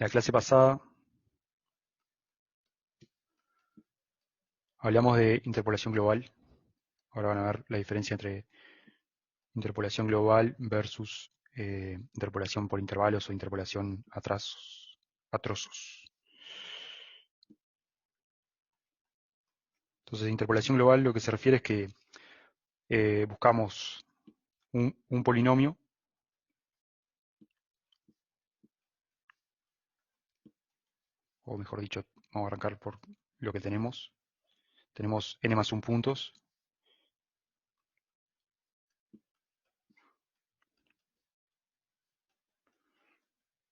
En la clase pasada hablamos de interpolación global. Ahora van a ver la diferencia entre interpolación global versus interpolación por intervalos o interpolación a trozos. Entonces, interpolación global lo que se refiere es que buscamos un polinomio o mejor dicho, vamos a arrancar por lo que tenemos. Tenemos n más 1 puntos.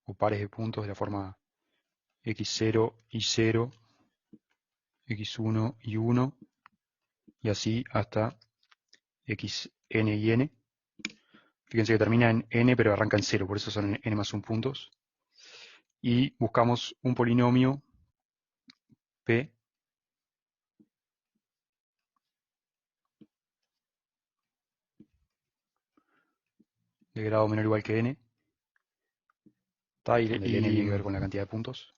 O pares de puntos de la forma x0 y 0, x1 y 1, y así hasta xn y n. Fíjense que termina en n, pero arranca en 0, por eso son n más 1 puntos. Y buscamos un polinomio p de grado menor o igual que n, donde el n tiene que ver con la cantidad de puntos,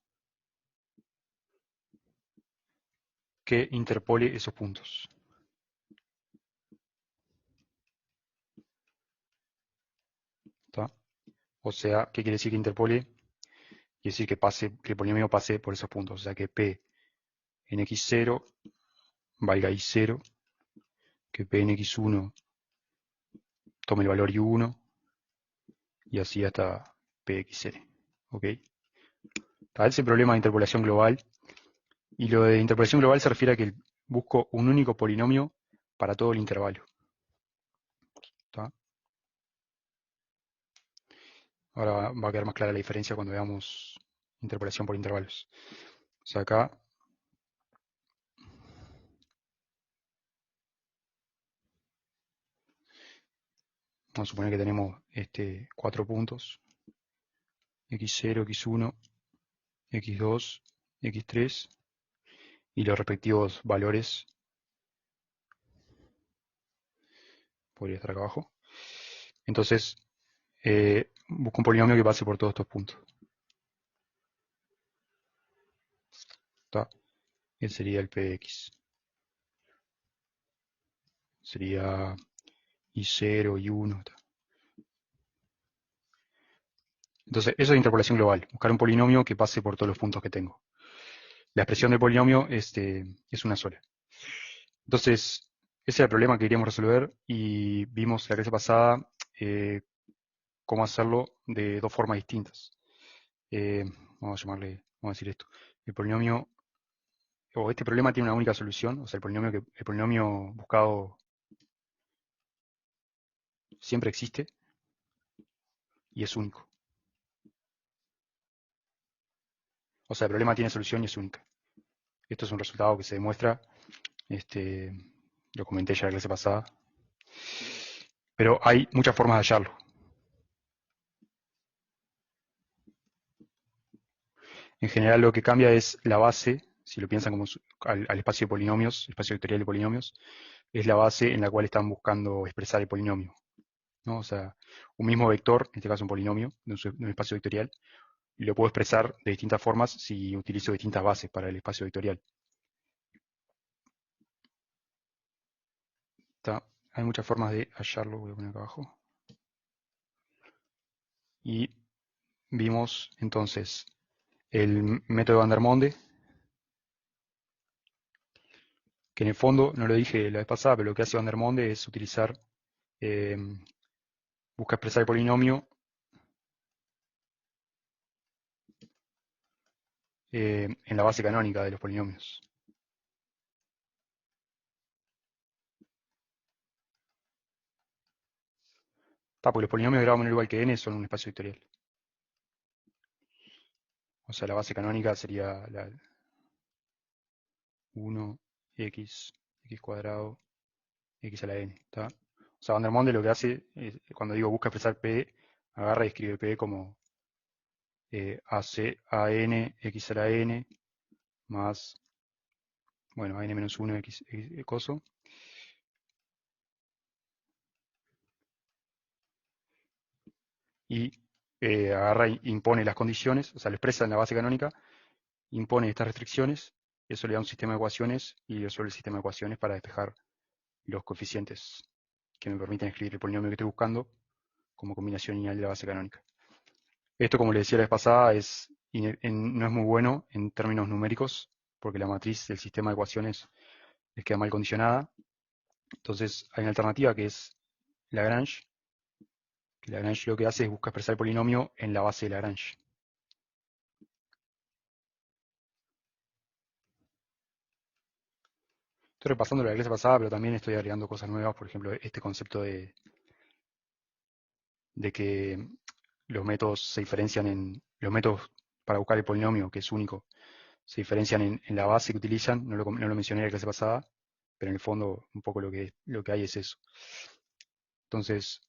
que interpole esos puntos. ¿Tá? O sea, ¿qué quiere decir que interpole? Quiere decir que el polinomio pase por esos puntos. O sea, que p en x0 valga y0, que p en x1 tome el valor y1, y así hasta pxn. ¿Ok? Ese es el problema de interpolación global. Y lo de interpolación global se refiere a que busco un único polinomio para todo el intervalo. ¿Tá? Ahora va a quedar más clara la diferencia cuando veamos interpolación por intervalos. O sea, acá vamos a suponer que tenemos 4 puntos, x0, x1, x2, x3, y los respectivos valores, podría estar acá abajo. Entonces, busco un polinomio que pase por todos estos puntos. ¿Tá? Ese sería el px. Sería y0, y1. ¿tá? Entonces, eso es interpolación global. Buscar un polinomio que pase por todos los puntos que tengo. La expresión del polinomio es una sola. Entonces, ese era el problema que queríamos resolver y vimos la clase pasada cómo hacerlo de dos formas distintas. Vamos a decir esto. El polinomio, o este problema tiene una única solución, o sea, el polinomio buscado siempre existe y es único. O sea, el problema tiene solución y es única. Esto es un resultado que se demuestra, lo comenté ya la clase pasada, pero hay muchas formas de hallarlo. En general lo que cambia es la base, si lo piensan como al espacio de polinomios, el espacio vectorial de polinomios, es la base en la cual están buscando expresar el polinomio, ¿no? O sea, un mismo vector, en este caso un polinomio, de un espacio vectorial, y lo puedo expresar de distintas formas si utilizo distintas bases para el espacio vectorial. Hay muchas formas de hallarlo, voy a poner acá abajo. Y vimos entonces el método de Vandermonde, que en el fondo, no lo dije la vez pasada, pero lo que hace Vandermonde es utilizar, busca expresar el polinomio en la base canónica de los polinomios. Porque los polinomios de grado menor o igual que n son un espacio vectorial. O sea, la base canónica sería la 1, x, x cuadrado, x a la n. O sea, Vandermonde lo que hace, cuando digo busca expresar p, agarra y escribe p como AC a n x a la n más, bueno, a n menos 1 x coso. Y agarra e impone las condiciones, o sea, lo expresa en la base canónica, impone estas restricciones, eso le da un sistema de ecuaciones y resuelve el sistema de ecuaciones para despejar los coeficientes que me permiten escribir el polinomio que estoy buscando como combinación lineal de la base canónica. Esto, como le decía la vez pasada, no es muy bueno en términos numéricos, porque la matriz del sistema de ecuaciones les queda mal condicionada. Entonces hay una alternativa que es Lagrange, que Lagrange lo que hace es buscar expresar el polinomio en la base de Lagrange. Estoy repasando la clase pasada, pero también estoy agregando cosas nuevas, por ejemplo, este concepto de que los métodos se diferencian los métodos para buscar el polinomio, que es único, se diferencian en la base que utilizan, no lo mencioné en la clase pasada, pero en el fondo un poco lo que hay es eso. Entonces,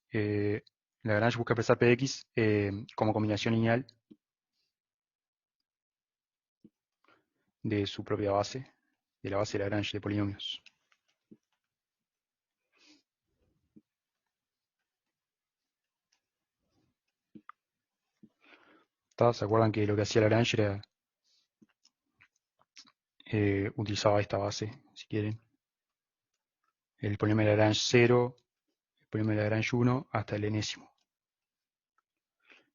Lagrange busca expresar Px como combinación lineal de su propia base, de la base de Lagrange de polinomios. ¿Se acuerdan que lo que hacía Lagrange era utilizaba esta base, si quieren? El polinomio de Lagrange 0, el polinomio de Lagrange 1, hasta el enésimo.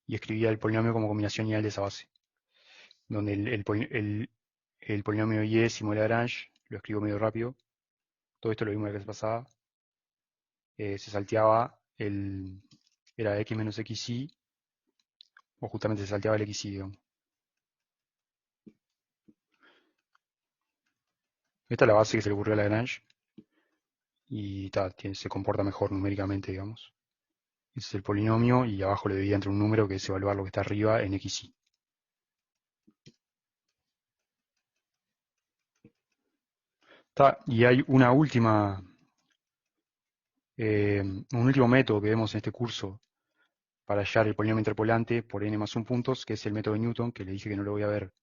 Y escribía el polinomio como combinación lineal de esa base. Donde el polinomio iésimo de Lagrange, lo escribo medio rápido, todo esto lo vimos la clase pasada, se salteaba era x menos xy, o justamente se salteaba el xy, digamos. Esta es la base que se le ocurrió a Lagrange, y se comporta mejor numéricamente, digamos. Ese es el polinomio, y abajo le dividía entre un número que es evaluar lo que está arriba en xy. Y hay un último método que vemos en este curso para hallar el polinomio interpolante por n más 1 puntos, que es el método de Newton, que le dije que no lo voy a ver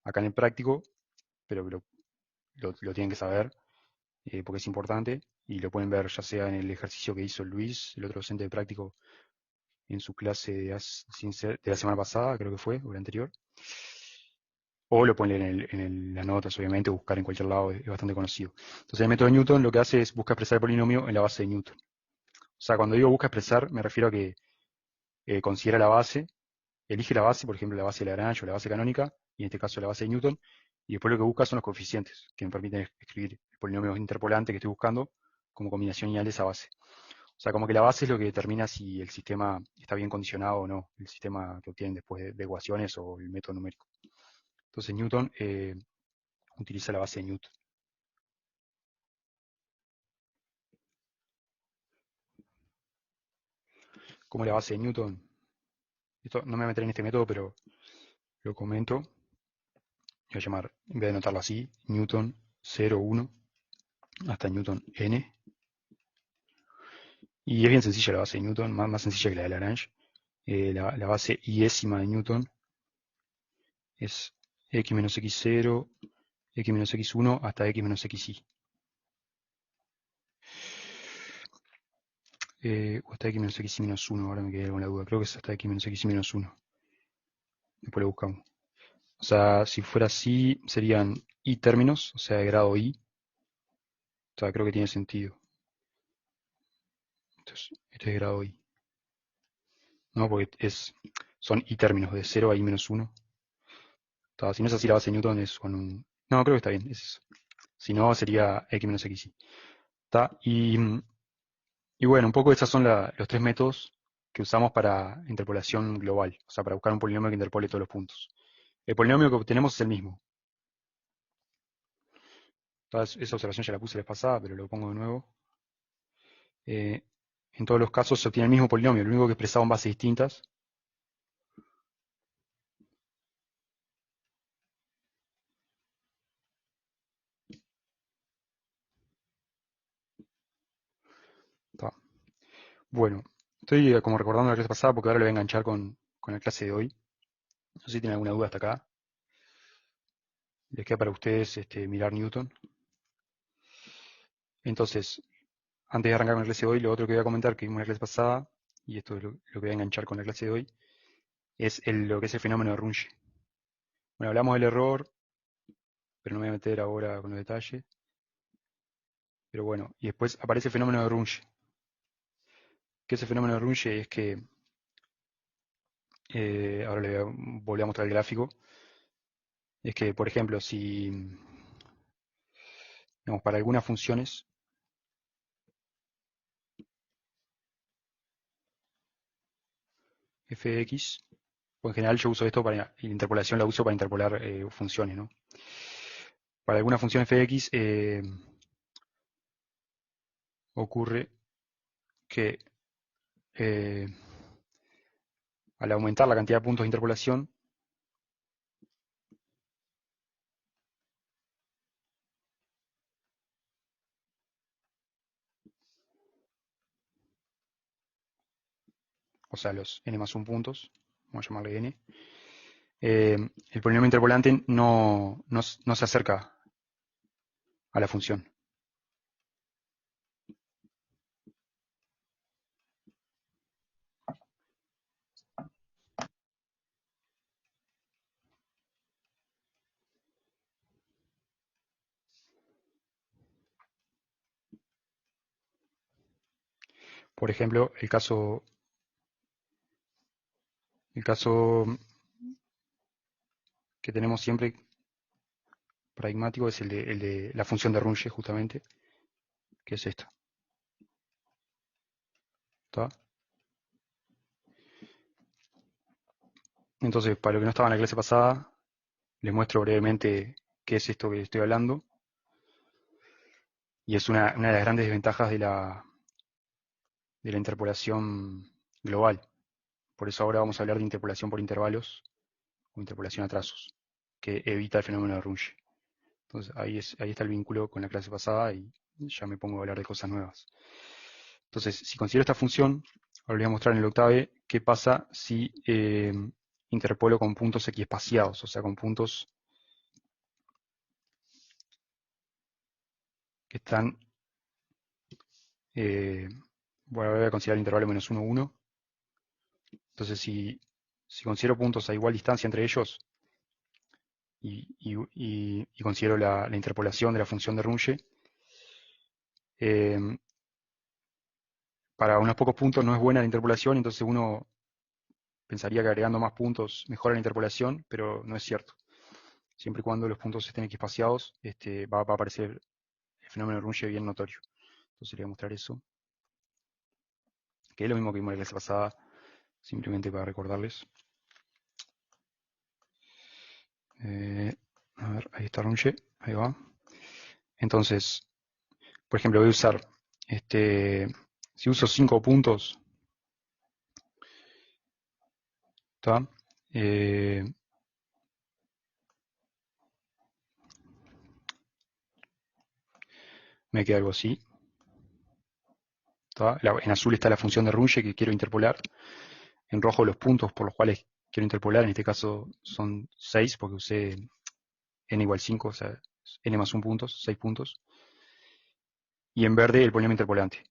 acá en el práctico, pero que lo tienen que saber, porque es importante, y lo pueden ver ya sea en el ejercicio que hizo Luis, el otro docente de práctico, en su clase de la semana pasada, creo que fue, o la anterior, o lo pueden leer en las notas, obviamente, o buscar en cualquier lado, es bastante conocido. Entonces el método de Newton lo que hace es busca expresar el polinomio en la base de Newton. O sea, cuando digo busca expresar, me refiero a que considera la base, elige la base, por ejemplo, la base de Lagrange o la base canónica, y en este caso la base de Newton, y después lo que busca son los coeficientes, que me permiten escribir el polinomio interpolante que estoy buscando como combinación lineal de esa base. O sea, como que la base es lo que determina si el sistema está bien condicionado o no, el sistema que obtienen después de ecuaciones o el método numérico. Entonces Newton utiliza la base de Newton. Como la base de Newton, esto no me voy a meter en este método, pero lo comento. Voy a llamar, en vez de anotarlo así, Newton 0, 1, hasta Newton n. Y es bien sencilla la base de Newton, más sencilla que la de Lagrange. La base iésima de Newton es x menos x0, x menos x1 hasta x menos xy. O hasta x menos xy menos 1, ahora me quedé con la duda. Creo que es hasta x menos xy menos 1. Después lo buscamos. O sea, si fuera así, serían i términos, o sea, de grado i. O sea, creo que tiene sentido. Entonces, este es de grado i. No, porque son i términos, de 0 a i menos 1. Si no es así la base de Newton, es con un... No, creo que está bien, es eso. Si no, sería x menos xy. Y bueno, un poco esos son los tres métodos que usamos para interpolación global, o sea, para buscar un polinomio que interpole todos los puntos. El polinomio que obtenemos es el mismo. Esa observación ya la puse la vez pasada, pero lo pongo de nuevo. En todos los casos se obtiene el mismo polinomio, lo único que expresado en bases distintas. Bueno, estoy como recordando la clase pasada porque ahora lo voy a enganchar con la clase de hoy. No sé si tienen alguna duda hasta acá. Les queda para ustedes mirar Newton. Entonces, antes de arrancar con la clase de hoy, lo otro que voy a comentar que vimos en la clase pasada, y esto es lo que voy a enganchar con la clase de hoy, es lo que es el fenómeno de Runge. Bueno, hablamos del error, pero no me voy a meter ahora con los detalles. Pero bueno, y después aparece el fenómeno de Runge. ¿Qué es el fenómeno de Runge? Es que, ahora le voy a volver a mostrar el gráfico, es que, por ejemplo, si, digamos, para algunas funciones, f de x, pues en general yo uso esto para, y la interpolación la uso para interpolar funciones, ¿no? Para alguna función f de x ocurre que eh, al aumentar la cantidad de puntos de interpolación, o sea, los n más 1 puntos, vamos a llamarle n, el polinomio interpolante no se acerca a la función. Por ejemplo, el caso que tenemos siempre pragmático es el de la función de Runge, justamente, que es esta. ¿Está? Entonces, para los que no estaban en la clase pasada, les muestro brevemente qué es esto que estoy hablando. Y es una de las grandes desventajas de la interpolación global. Por eso ahora vamos a hablar de interpolación por intervalos o interpolación a trazos, que evita el fenómeno de Runge. Entonces ahí está el vínculo con la clase pasada y ya me pongo a hablar de cosas nuevas. Entonces, si considero esta función, ahora les voy a mostrar en el octave qué pasa si interpolo con puntos equiespaciados, o sea, con puntos que están, bueno, voy a considerar el intervalo menos 1, 1. Entonces, si considero puntos a igual distancia entre ellos y considero la interpolación de la función de Runge, eh, para unos pocos puntos no es buena la interpolación, entonces uno pensaría que agregando más puntos mejora la interpolación, pero no es cierto. Siempre y cuando los puntos estén equiespaciados, va a aparecer el fenómeno de Runge bien notorio. Entonces le voy a mostrar eso, que es lo mismo que vimos en la clase pasada, simplemente para recordarles. A ver, ahí está Runge, ahí va. Entonces, por ejemplo, voy a usar, si uso 5 puntos, ¿está? Me queda algo así. ¿Está? En azul está la función de Runge que quiero interpolar. En rojo los puntos por los cuales quiero interpolar, en este caso son 6 porque usé n igual 5, o sea, n más 1 puntos, 6 puntos. Y en verde el polinomio interpolante.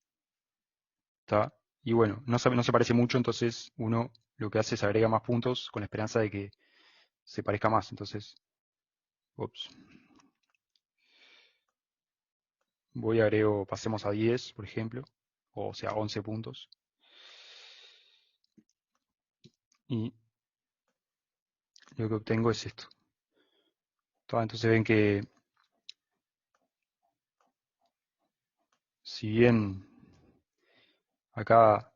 ¿Está? Y bueno, no se parece mucho, entonces uno lo que hace es agrega más puntos con la esperanza de que se parezca más. Entonces, ups, voy a agrego, pasemos a 10, por ejemplo, o sea, 11 puntos. Y lo que obtengo es esto. Entonces ven que si bien acá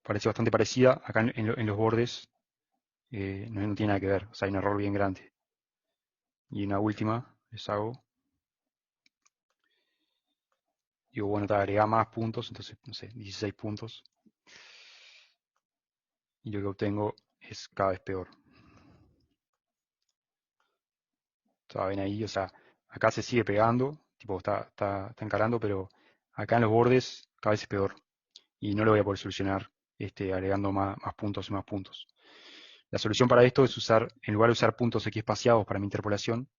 parece bastante parecida, acá en los bordes no tiene nada que ver, o sea, hay un error bien grande. Y una última, les hago, digo, bueno, te agrega más puntos, entonces, no sé, 16 puntos. Y lo que obtengo es cada vez peor. Ven ahí, o sea, acá se sigue pegando, tipo, está encarando, pero acá en los bordes cada vez es peor. Y no lo voy a poder solucionar agregando más puntos y más puntos. La solución para esto es usar, en lugar de usar puntos equiespaciados para mi interpolación,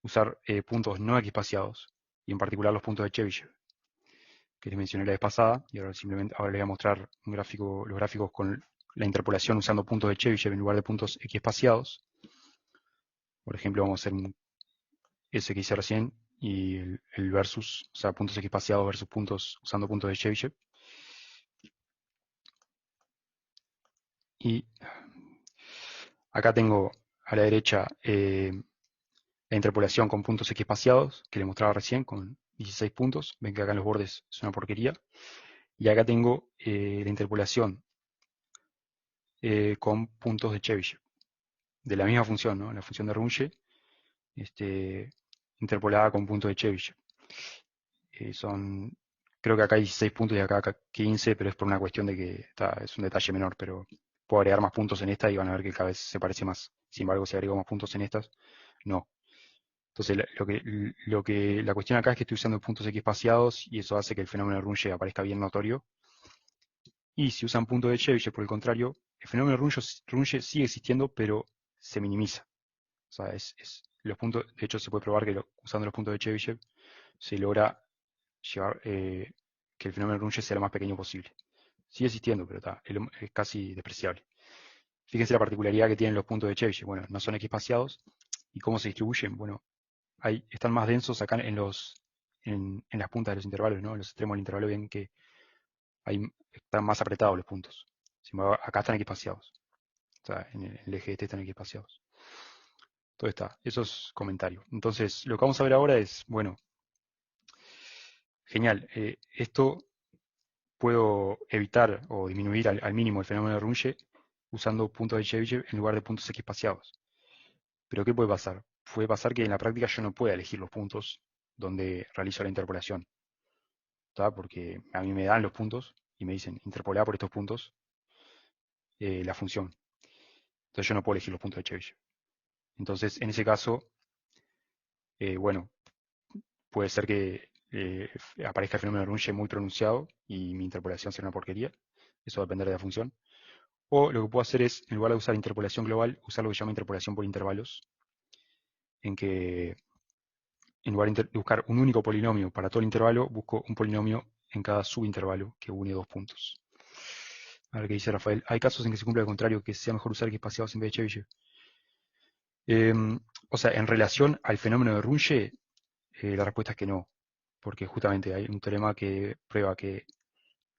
usar puntos no equiespaciados, y en particular los puntos de Chebyshev, que les mencioné la vez pasada, y ahora simplemente ahora les voy a mostrar los gráficos con la interpolación usando puntos de Chebyshev en lugar de puntos X espaciados. Por ejemplo, vamos a hacer ese que hice recién y el versus, o sea, puntos X espaciados versus puntos usando puntos de Chebyshev. Y acá tengo a la derecha la interpolación con puntos X espaciados, que le mostraba recién, con 16 puntos. Ven que acá en los bordes es una porquería. Y acá tengo la interpolación con puntos de Chebyshev, de la misma función, ¿no? La función de Runge, interpolada con puntos de Chebyshev. Creo que acá hay 16 puntos y acá 15, pero es por una cuestión de que es un detalle menor, pero puedo agregar más puntos en esta y van a ver que cada vez se parece más. Sin embargo, si agrego más puntos en estas, no. Entonces, la cuestión acá es que estoy usando puntos X espaciados y eso hace que el fenómeno de Runge aparezca bien notorio. Y si usan puntos de Chebyshev, por el contrario, el fenómeno de Runge sigue existiendo, pero se minimiza. O sea, los puntos, de hecho, se puede probar que usando los puntos de Chebyshev se logra llevar que el fenómeno de Runge sea lo más pequeño posible. Sigue existiendo, pero es casi despreciable. Fíjense la particularidad que tienen los puntos de Chebyshev. Bueno, no son X-espaciados. ¿Y cómo se distribuyen? Bueno, están más densos acá en las puntas de los intervalos, ¿no? En los extremos del intervalo ven que están más apretados los puntos. Sin embargo, acá están X-espaciados. O sea, en el eje este están X-espaciados. Todo está. Eso es comentario. Entonces, lo que vamos a ver ahora es, bueno, genial. Esto puedo evitar o disminuir al mínimo el fenómeno de Runge usando puntos de Chebyshev en lugar de puntos X espaciados. Pero ¿qué puede pasar? Puede pasar que en la práctica yo no pueda elegir los puntos donde realizo la interpolación, ¿tá? Porque a mí me dan los puntos y me dicen interpolar por estos puntos la función. Entonces yo no puedo elegir los puntos de Chebyshev. Entonces, en ese caso, bueno, puede ser que aparezca el fenómeno de Runge muy pronunciado y mi interpolación sea una porquería. Eso va a depender de la función. O lo que puedo hacer es, en lugar de usar interpolación global, usar lo que se llama interpolación por intervalos, en que en lugar de buscar un único polinomio para todo el intervalo, busco un polinomio en cada subintervalo que une dos puntos. A ver qué dice Rafael. Hay casos en que se cumple al contrario, que sea mejor usar X espaciados en vez de Chebyshev. O sea, en relación al fenómeno de Runge, la respuesta es que no, porque justamente hay un teorema que prueba que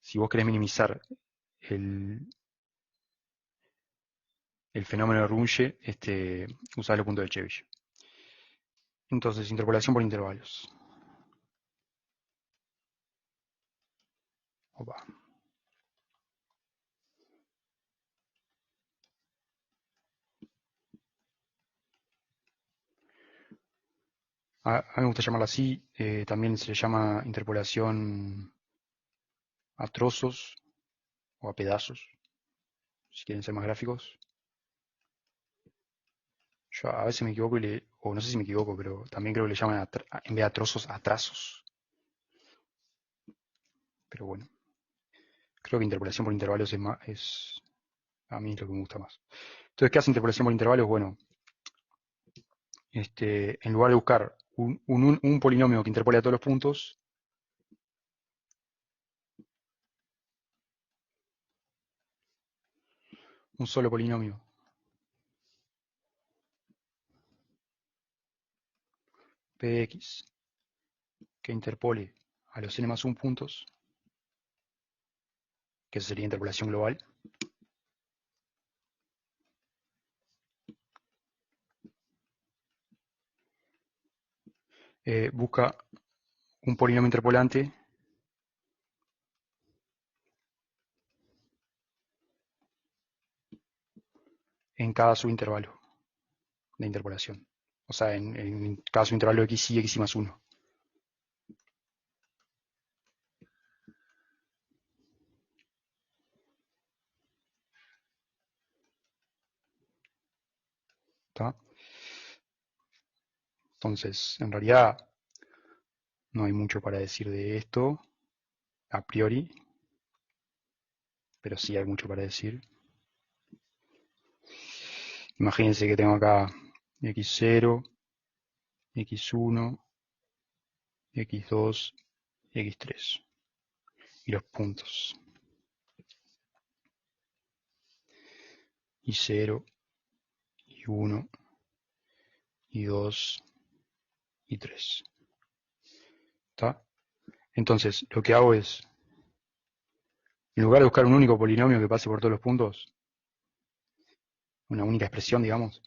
si vos querés minimizar el, el fenómeno de Runge, usás los puntos de Chebyshev. Entonces, interpolación por intervalos. Opa. A mí me gusta llamarla así. También se le llama interpolación a trozos o a pedazos, si quieren ser más gráficos. Yo a veces me equivoco o no sé si me equivoco, pero también creo que le llaman en vez de a trozos, a trazos. Pero bueno, creo que interpolación por intervalos es a mí lo que me gusta más. Entonces, ¿qué hace interpolación por intervalos? Bueno, en lugar de buscar un polinomio que interpole a todos los puntos, un solo polinomio p de x que interpole a los n más 1 puntos, que eso sería interpolación global, busca un polinomio interpolante en cada subintervalo de interpolación. O sea, en cada subintervalo x y x más 1. ¿Tá? Entonces, en realidad, no hay mucho para decir de esto, a priori, pero sí hay mucho para decir. Imagínense que tengo acá x0, x1, x2, x3 y los puntos. y 0, y 1, y 2, y 3. ¿Está? Entonces, lo que hago es, en lugar de buscar un único polinomio que pase por todos los puntos, una única expresión, digamos,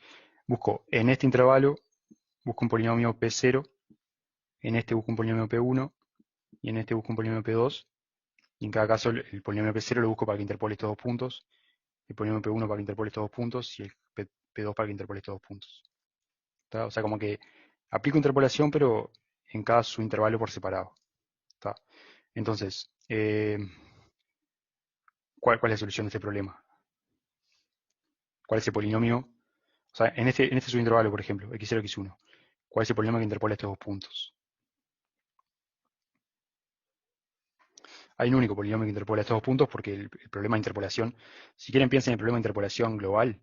busco en este intervalo, busco un polinomio P0, en este busco un polinomio P1, y en este busco un polinomio P2, y en cada caso el polinomio P0 lo busco para que interpole estos dos puntos, el polinomio P1 para que interpole estos dos puntos, y el P2 para que interpole estos dos puntos. ¿Está? O sea, como que aplico interpolación, pero en cada subintervalo por separado. ¿Está? Entonces, ¿cuál es la solución de este problema? ¿Cuál es el polinomio? O sea, en este subintervalo, por ejemplo, x0, x1, ¿cuál es el polinomio que interpola estos dos puntos? Hay un único polinomio que interpola estos dos puntos porque el problema de interpolación, si quieren piensen en el problema de interpolación global,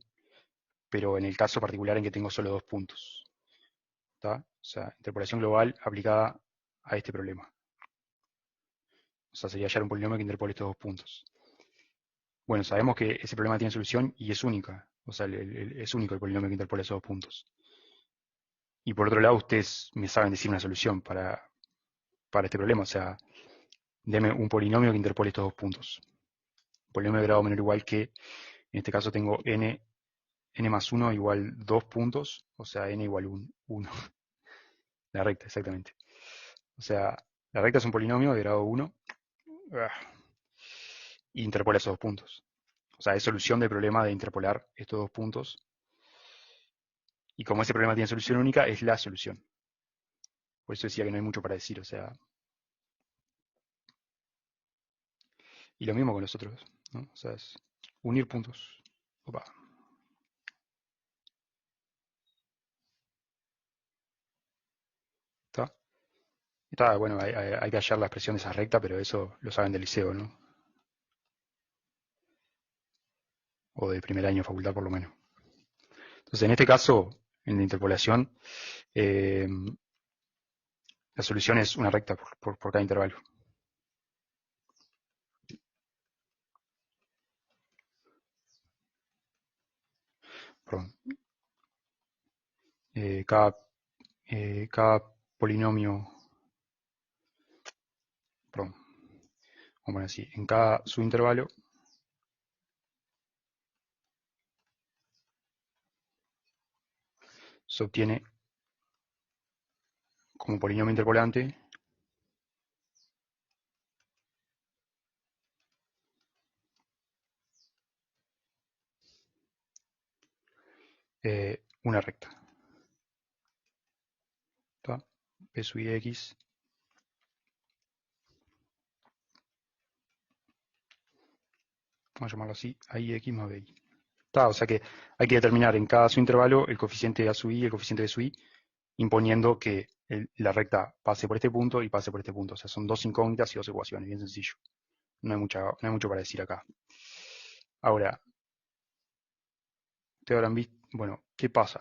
pero en el caso particular en que tengo solo dos puntos. ¿Está? O sea, interpolación global aplicada a este problema. O sea, sería hallar un polinomio que interpole estos dos puntos. Bueno, sabemos que ese problema tiene solución y es única. O sea, es único el polinomio que interpola esos dos puntos. Y por otro lado, ustedes me saben decir una solución para este problema. O sea, deme un polinomio que interpole estos dos puntos. Polinomio de grado menor o igual que, en este caso tengo n más 1 igual 2 puntos, o sea, n igual 1. La recta, exactamente. O sea, la recta es un polinomio de grado 1 y interpola esos dos puntos. O sea, es solución del problema de interpolar estos dos puntos. Y como ese problema tiene solución única, es la solución. Por eso decía que no hay mucho para decir, o sea. Y lo mismo con los otros, ¿no? O sea, es unir puntos. Opa. ¿Está? Está, bueno, hay que hallar la expresión de esa recta, pero eso lo saben del liceo, ¿no? O de primer año de facultad, por lo menos. Entonces, en este caso, en la interpolación, eh, la solución es una recta por cada intervalo. Perdón. Cada polinomio, perdón, vamos a poner así, en cada subintervalo se obtiene como polinomio interpolante una recta. ¿Está? P sub i de x vamos a llamarlo así, AIX más BI. O sea que hay que determinar en cada subintervalo el coeficiente A sub i y el coeficiente B sub i, imponiendo que la recta pase por este punto y pase por este punto. O sea, son dos incógnitas y dos ecuaciones, bien sencillo. No hay mucho para decir acá. Ahora, ustedes habrán visto, bueno, ¿qué pasa?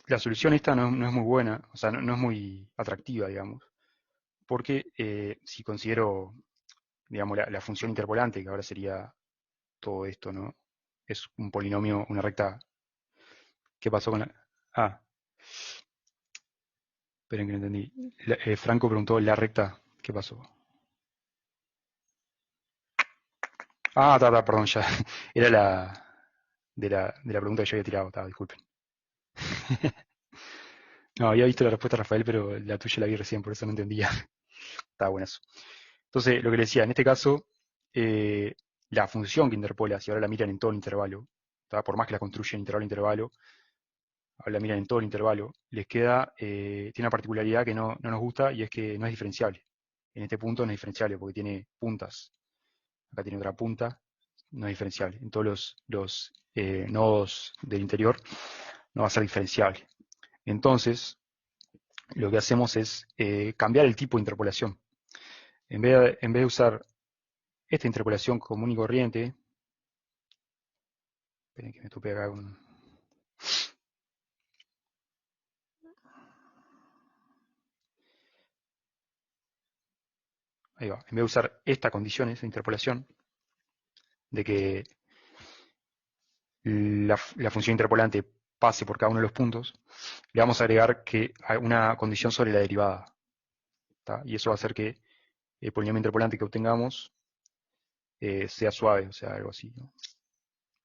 La solución esta no es muy buena, o sea, no es muy atractiva, digamos, porque si considero, digamos, la función interpolante, que ahora sería todo esto, ¿no? Es un polinomio, una recta. ¿Qué pasó con la...? Ah, esperen que no entendí. Franco preguntó la recta. ¿Qué pasó? Ah, perdón, ya. Era de la pregunta que yo había tirado, disculpen. No, había visto la respuesta de Rafael, pero la tuya la vi recién, por eso no entendía. Estaba bueno eso. Entonces, lo que le decía, en este caso, la función que interpola, si ahora la miran en todo el intervalo, por más que la construyen intervalo a intervalo, ahora la miran en todo el intervalo, les queda, tiene una particularidad que no nos gusta y es que no es diferenciable. En este punto no es diferenciable porque tiene puntas. Acá tiene otra punta, no es diferenciable. En todos los nodos del interior no va a ser diferenciable. Entonces, lo que hacemos es cambiar el tipo de interpolación. En vez de usar esta interpolación común y corriente, esperen que me tope acá con... Ahí va. En vez de usar esta condición, esta interpolación, de que la función interpolante pase por cada uno de los puntos, le vamos a agregar que hay una condición sobre la derivada. ¿Tá? Y eso va a hacer que el polinomio interpolante que obtengamos sea suave, o sea, algo así, ¿no?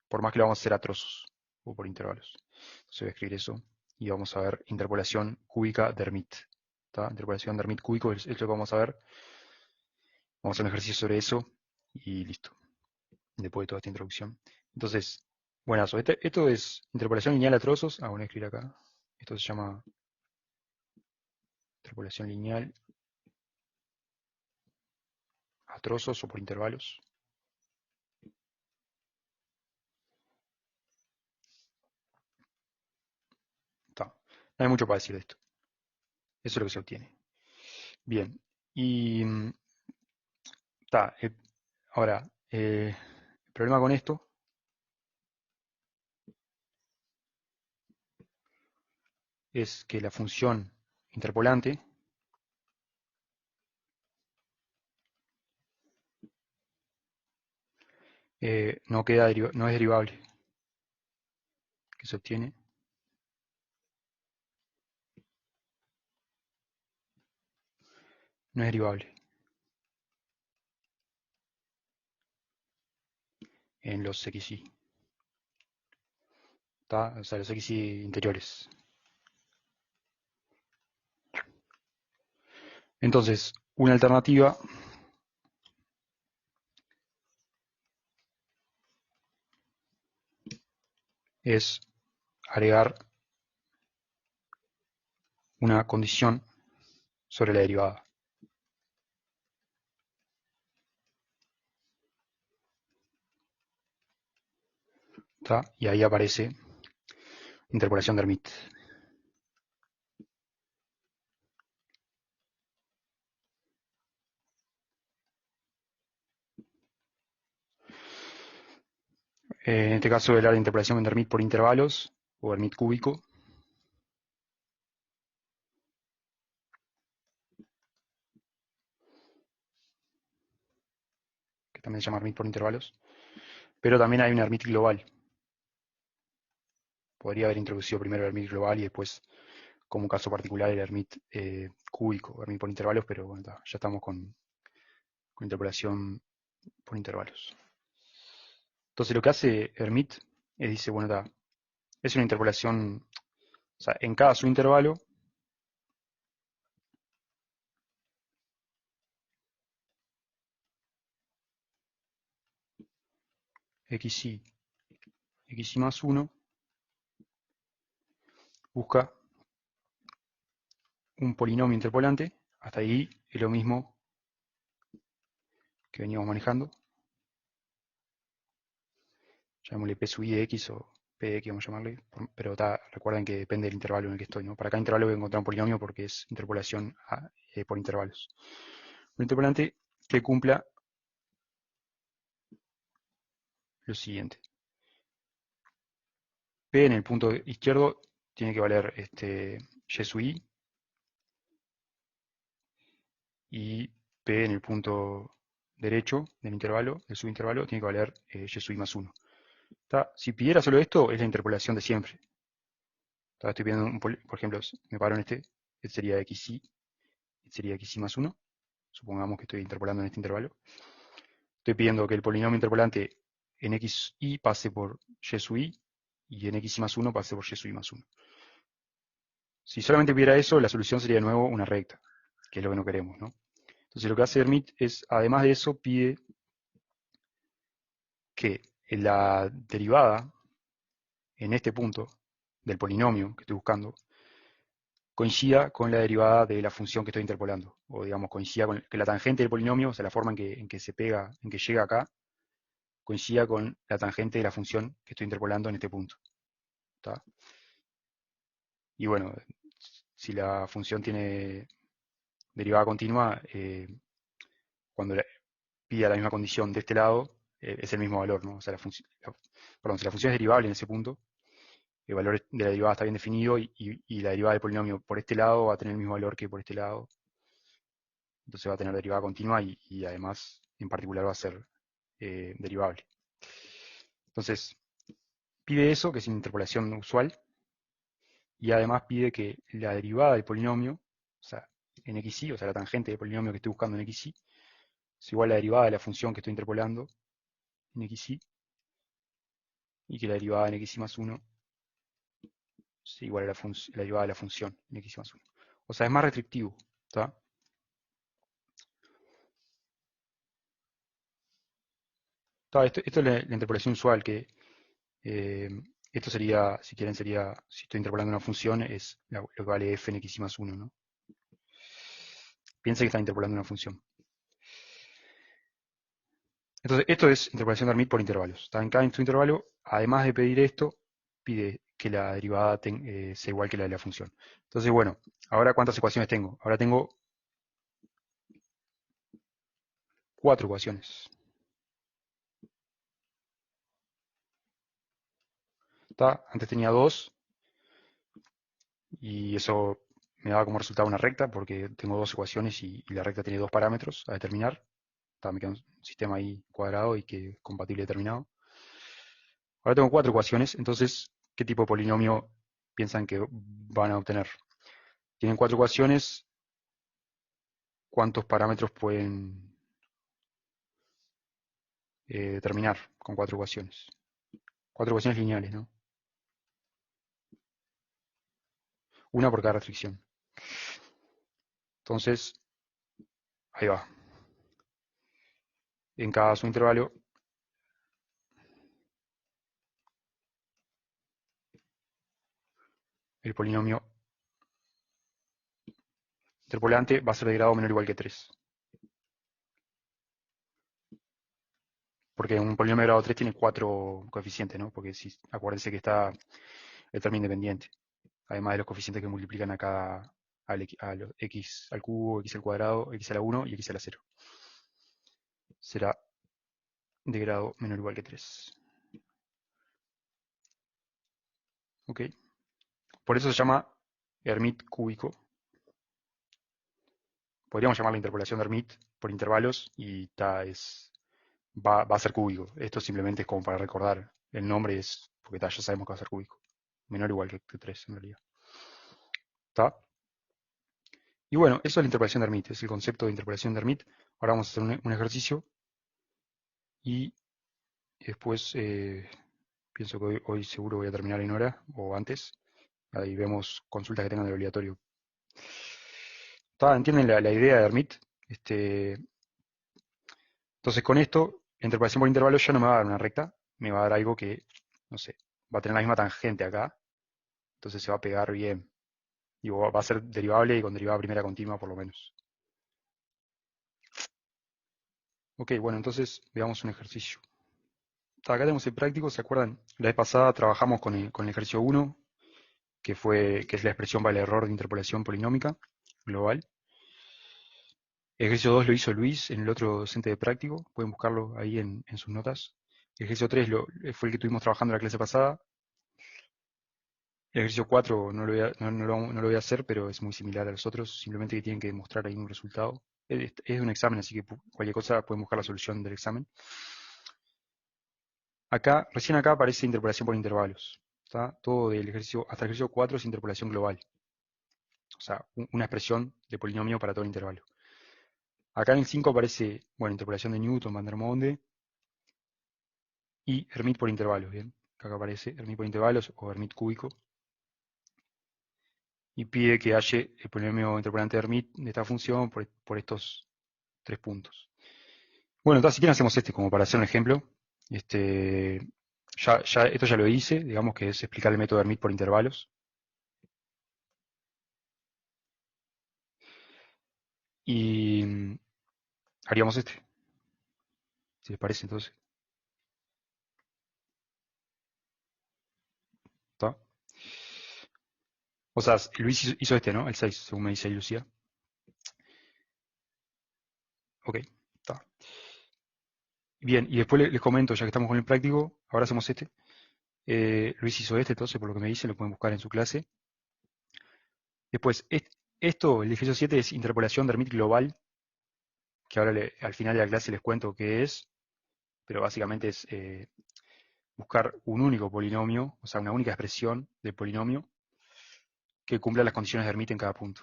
Por más que lo vamos a hacer a trozos o por intervalos. Entonces voy a escribir eso y vamos a ver interpolación cúbica de Hermite. ¿Tá? Interpolación de Hermite cúbico es lo que vamos a ver. Vamos a hacer un ejercicio sobre eso y listo. Después de toda esta introducción. Entonces, buenazo. Esto es interpolación lineal a trozos. Voy a escribir acá. Esto se llama interpolación lineal a trozos o por intervalos. Tá. No hay mucho para decir de esto. Eso es lo que se obtiene. Bien. Y está. Ahora, el problema con esto es que la función interpolante no no es derivable, que se obtiene no es derivable en los xy, ¿tá? O sea, los xy interiores. Entonces, una alternativa es agregar una condición sobre la derivada. ¿Tá? Y ahí aparece interpolación de Hermite. En este caso, el área de interpolación de Hermite por intervalos, o Hermite cúbico. Que también se llama Hermite por intervalos. Pero también hay un Hermite global. Podría haber introducido primero el Hermite global y después, como un caso particular, el Hermite cúbico, Hermite por intervalos, pero bueno, ya estamos con interpolación por intervalos. Entonces lo que hace Hermite es, dice, bueno, es una interpolación, o sea, en cada subintervalo xy, xy más 1 busca un polinomio interpolante, hasta ahí es lo mismo que veníamos manejando, llamémosle p sub i de x o p de x, vamos a llamarle, pero recuerden que depende del intervalo en el que estoy, ¿no? Para cada intervalo voy a encontrar un polinomio porque es interpolación por intervalos. Un interpolante que cumpla lo siguiente. P en el punto izquierdo tiene que valer y sub i, y P en el punto derecho del intervalo, del subintervalo, tiene que valer y sub i más 1. Si pidiera solo esto, es la interpolación de siempre. Estoy pidiendo, por ejemplo, me paro en este sería xy, este sería xy más 1. Supongamos que estoy interpolando en este intervalo. Estoy pidiendo que el polinomio interpolante en xy pase por y sub i y en xy más 1 pase por y sub i más 1. Si solamente pidiera eso, la solución sería de nuevo una recta, que es lo que no queremos, ¿no? Entonces lo que hace Hermite es, además de eso, pide que la derivada en este punto del polinomio que estoy buscando coincida con la derivada de la función que estoy interpolando, o digamos coincida con que la tangente del polinomio, o sea, la forma en que se pega, en que llega acá, coincida con la tangente de la función que estoy interpolando en este punto. ¿Tá? Y bueno, si la función tiene derivada continua, cuando pida la misma condición de este lado, es el mismo valor, ¿no? O sea, perdón, si la función es derivable en ese punto, el valor de la derivada está bien definido y la derivada del polinomio por este lado va a tener el mismo valor que por este lado. Entonces va a tener derivada continua y además, en particular, va a ser derivable. Entonces, Pide eso, que es interpolación usual, y además pide que la derivada del polinomio, o sea, en xy, o sea, la tangente del polinomio que estoy buscando en xy, es igual a la derivada de la función que estoy interpolando en xy, y que la derivada en xy más 1 es igual a la derivada de la función en xy más 1. O sea, es más restrictivo, ¿está? Esto es la interpolación usual, que eh, esto sería, si quieren, sería, si estoy interpolando una función, es lo que vale f en xy más 1, ¿no? Piensa que está interpolando una función. Entonces, esto es interpolación de Hermite por intervalos. Está en cada intervalo, además de pedir esto, pide que la derivada sea igual que la de la función. Entonces, bueno, ahora ¿cuántas ecuaciones tengo? Ahora tengo 4 ecuaciones. ¿Está? Antes tenía 2 y eso me daba como resultado una recta porque tengo 2 ecuaciones y la recta tiene 2 parámetros a determinar. Está, me queda un sistema ahí cuadrado y que es compatible determinado. Ahora tengo 4 ecuaciones, entonces, ¿qué tipo de polinomio piensan que van a obtener? Tienen 4 ecuaciones, ¿cuántos parámetros pueden determinar con 4 ecuaciones? 4 ecuaciones lineales, ¿no? Una por cada restricción. Entonces, ahí va. En cada subintervalo el polinomio interpolante va a ser de grado menor o igual que 3. Porque un polinomio de grado 3 tiene 4 coeficientes, ¿no? Porque si, acuérdense que está el término independiente. Además de los coeficientes que multiplican a cada x al cubo, x al cuadrado, x a la 1 y x a la 0. Será de grado menor o igual que 3. ¿Ok? Por eso se llama Hermite cúbico. Podríamos llamar la interpolación de Hermite por intervalos y va a ser cúbico. Esto simplemente es como para recordar. El nombre es, porque ya sabemos que va a ser cúbico. Menor o igual que 3 en realidad. ¿Está? Y bueno, eso es la interpolación de Hermite, es el concepto de interpolación de Hermite. Ahora vamos a hacer un ejercicio y después pienso que hoy seguro voy a terminar en hora o antes. Ahí vemos consultas que tengan del obligatorio. ¿Entienden la idea de Hermite? Entonces con esto, la interpolación por intervalos ya no me va a dar una recta, me va a dar algo que, no sé, va a tener la misma tangente acá, entonces se va a pegar bien. Digo, va a ser derivable y con derivada primera continua por lo menos. Ok, bueno, entonces veamos un ejercicio. Acá tenemos el práctico, ¿se acuerdan? La vez pasada trabajamos con el ejercicio 1, que es la expresión para el error de interpolación polinómica global. El ejercicio 2 lo hizo Luis en el otro docente de práctico, pueden buscarlo ahí en sus notas. El ejercicio 3 fue el que tuvimos trabajando en la clase pasada. El ejercicio 4 no lo voy a hacer, pero es muy similar a los otros, simplemente que tienen que demostrar ahí un resultado. Es un examen, así que cualquier cosa pueden buscar la solución del examen. Recién acá aparece interpolación por intervalos. Todo del ejercicio, hasta el ejercicio 4 es interpolación global. O sea, una expresión de polinomio para todo el intervalo. Acá en el 5 aparece, bueno, interpolación de Newton, Van der Monde y Hermite por intervalos, ¿bien? Acá aparece Hermite por intervalos o Hermite cúbico. Y pide que haya el polinomio interpolante de Hermite de esta función por estos 3 puntos. Bueno, entonces si quieren hacemos como para hacer un ejemplo. Esto ya lo hice, digamos que es explicar el método de Hermite por intervalos. Y haríamos si les parece entonces. ¿Está? O sea, Luis hizo ¿no? El 6, según me dice Lucía. Ok, está. Bien, y después les comento, ya que estamos con el práctico, ahora hacemos Luis hizo entonces, por lo que me dice, lo pueden buscar en su clase. Después, el ejercicio 7 es interpolación de Hermite global, que ahora al final de la clase les cuento qué es, pero básicamente es buscar un único polinomio, o sea, una única expresión del polinomio que cumpla las condiciones de Hermite en cada punto.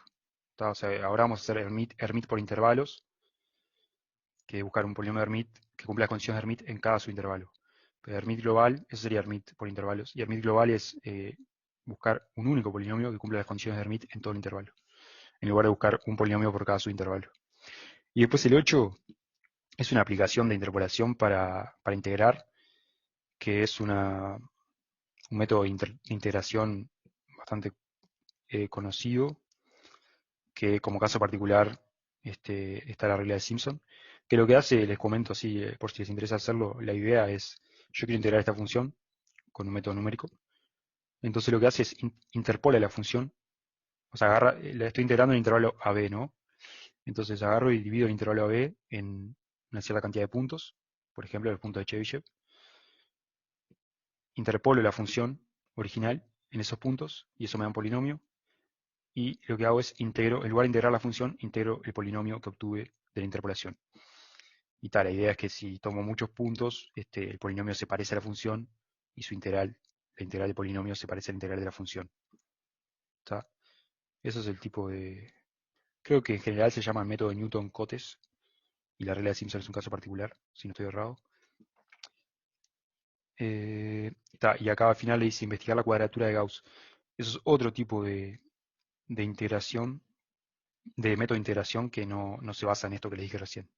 ¿Tá? O sea, ahora vamos a hacer Hermite por intervalos, que es buscar un polinomio de Hermite que cumpla las condiciones de Hermite en cada subintervalo. Pero Hermite global, eso sería Hermite por intervalos. Y Hermite global es buscar un único polinomio que cumpla las condiciones de Hermite en todo el intervalo, en lugar de buscar un polinomio por cada subintervalo. Y después el 8 es una aplicación de interpolación para integrar, que es un método de integración bastante conocido, que como caso particular está la regla de Simpson, que lo que hace, les comento así, por si les interesa hacerlo, la idea es, yo quiero integrar esta función con un método numérico, entonces lo que hace es interpola la función, o sea, agarra, la estoy integrando en el intervalo AB, ¿no? Entonces agarro y divido el intervalo AB en una cierta cantidad de puntos, por ejemplo, el punto de Chebyshev, interpolo la función original en esos puntos y eso me da un polinomio, y lo que hago es integro, en lugar de integrar la función, integro el polinomio que obtuve de la interpolación. Y tal, la idea es que si tomo muchos puntos, el polinomio se parece a la función y su integral, la integral del polinomio se parece a la integral de la función. ¿Tá? Eso es el tipo de... Creo que en general se llama el método de Newton-Cotes y la regla de Simpson es un caso particular, si no estoy errado. Y acá al final le dice investigar la cuadratura de Gauss. Eso es otro tipo de integración, de método de integración que no se basa en esto que les dije recién.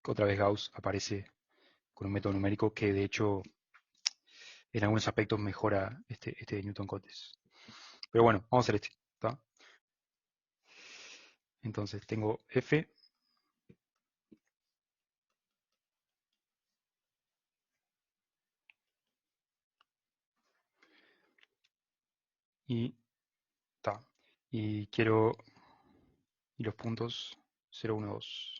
Otra vez Gauss aparece con un método numérico que de hecho en algunos aspectos mejora este de Newton-Cotes. Pero bueno, vamos a hacer este. ¿Tá? Entonces tengo F y ta. Y quiero y los puntos 0, 1, 2.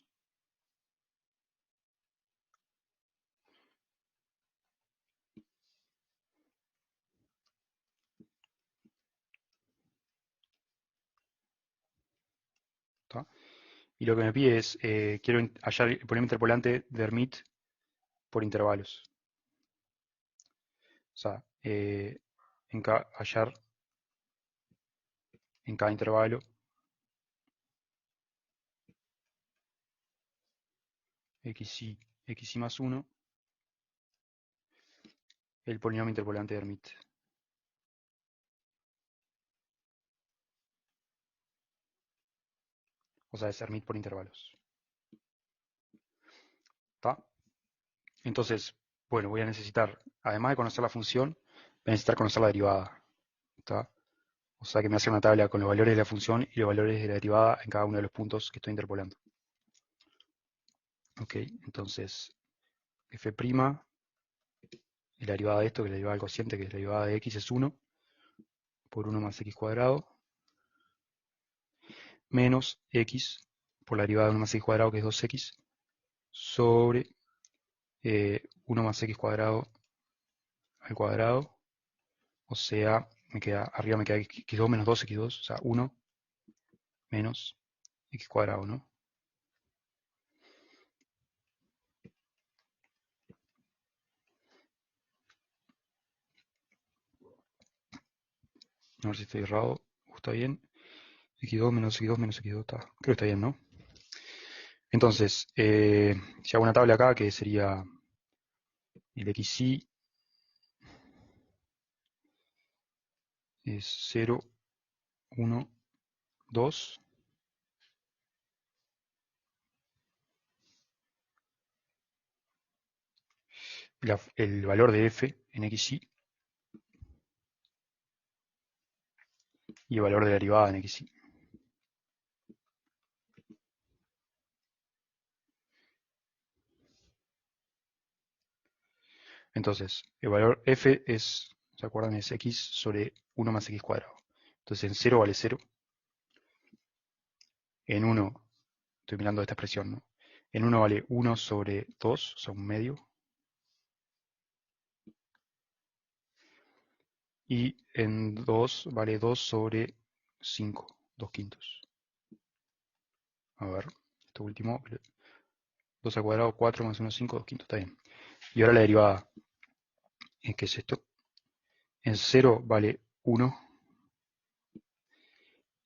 ¿Tá? Y lo que me pide es, quiero hallar el polinomio interpolante de Hermite por intervalos. O sea, hallar en cada intervalo xy más 1 el polinomio interpolante de Hermite. O sea, es Hermite por intervalos. ¿Tá? Entonces, bueno, voy a necesitar, además de conocer la función, voy a necesitar conocer la derivada. ¿Tá? O sea que me hace una tabla con los valores de la función y los valores de la derivada en cada uno de los puntos que estoy interpolando. Ok, entonces f' y la derivada de esto, que es la derivada del cociente, que es la derivada de x, es 1 por 1 más x cuadrado, menos x por la derivada de 1 más x cuadrado, que es 2x, sobre 1 más x cuadrado al cuadrado, o sea, arriba me queda x2 menos 2x2, o sea, 1 menos x cuadrado, ¿no? A ver si estoy errado, está bien. x2 menos x2 menos x2, está. Creo que está bien, ¿no? Entonces, si hago una tabla acá, que sería el xy es 0, 1, 2. El valor de f en xy y el valor de la derivada en xy. Entonces, el valor f es, ¿se acuerdan? Es x sobre 1 más x cuadrado. Entonces, en 0 vale 0. En 1, estoy mirando esta expresión, ¿no? En 1 vale 1 sobre 2, o sea, un medio. Y en 2 vale 2 sobre 5, 2 quintos. A ver, esto último, 2 al cuadrado, 4 más 1, 5, 2 quintos, está bien. Y ahora la derivada. ¿Qué es esto? En 0 vale 1,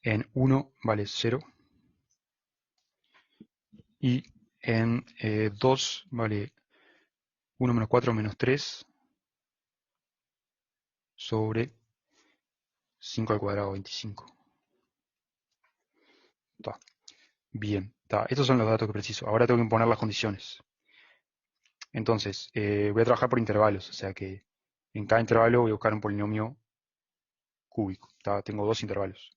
en 1 vale 0, y en 2 vale 1 menos 4 menos 3 sobre 5 al cuadrado 25. Está. Bien, está. Estos son los datos que preciso. Ahora tengo que imponer las condiciones. Entonces, voy a trabajar por intervalos, o sea que en cada intervalo voy a buscar un polinomio cúbico. ¿Está? Tengo dos intervalos.